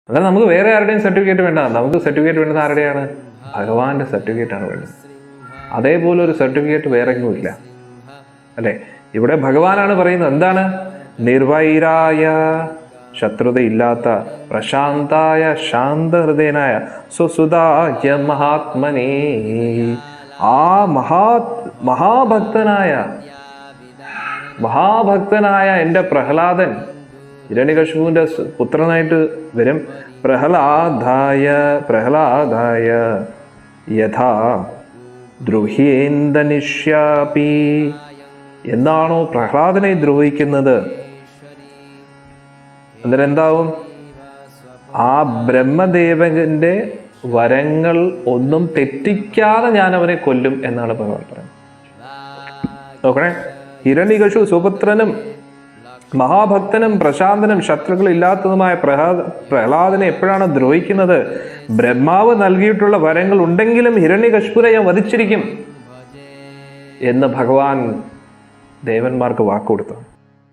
അതായത് നമുക്ക് വേറെ ആരുടെയും സർട്ടിഫിക്കറ്റ് വേണ്ട. നമുക്ക് സർട്ടിഫിക്കറ്റ് വേണ്ടത് ആരുടെയാണ്? ഭഗവാന്റെ സർട്ടിഫിക്കറ്റ് ആണ് വേണ്ടത്. അതേപോലെ ഒരു സർട്ടിഫിക്കറ്റ് വേറെ എങ്ങും ഇല്ല, അല്ലെ? ഇവിടെ ഭഗവാനാണ് പറയുന്നത് എന്താണ്? നിർവൈരായ, ശത്രുതയില്ലാത്ത, പ്രശാന്തായ, ശാന്തഹൃദയനായ, സ്വസുതായ മഹാത്മനേ, ആ മഹാഭക്തനായ എൻ്റെ പ്രഹ്ലാദൻ, ഹിരണ്യകശിപുവിന്റെ പുത്രനായിട്ട് വരും. പ്രഹ്ലാദായ യഥാ ദ്രോഹ്യേന്ദനിഷ്യാപി, എന്താണോ പ്രഹ്ലാദനെ ദ്രോഹിക്കുന്നത്, അന്നേരം എന്താവും? ആ ബ്രഹ്മദേവന്റെ വരങ്ങൾ ഒന്നും തെറ്റിക്കാതെ ഞാൻ അവനെ കൊല്ലും എന്നാണ് ഭഗവാൻ പറയുന്നത്. നോക്കണേ, ഹിരണ്യകശിപു സുപുത്രനും മഹാഭക്തനും പ്രശാന്തനും ശത്രുക്കൾ ഇല്ലാത്തതുമായ പ്രഹ്ലാദനെ എപ്പോഴാണ് ദ്രോഹിക്കുന്നത്? ബ്രഹ്മാവ് നൽകിയിട്ടുള്ള വരങ്ങൾ ഉണ്ടെങ്കിലും ഹിരണ്യകശിപുവിനെ ഞാൻ വധിച്ചിരിക്കും എന്ന് ഭഗവാൻ ദേവന്മാർക്ക് വാക്കുകൊടുത്തു.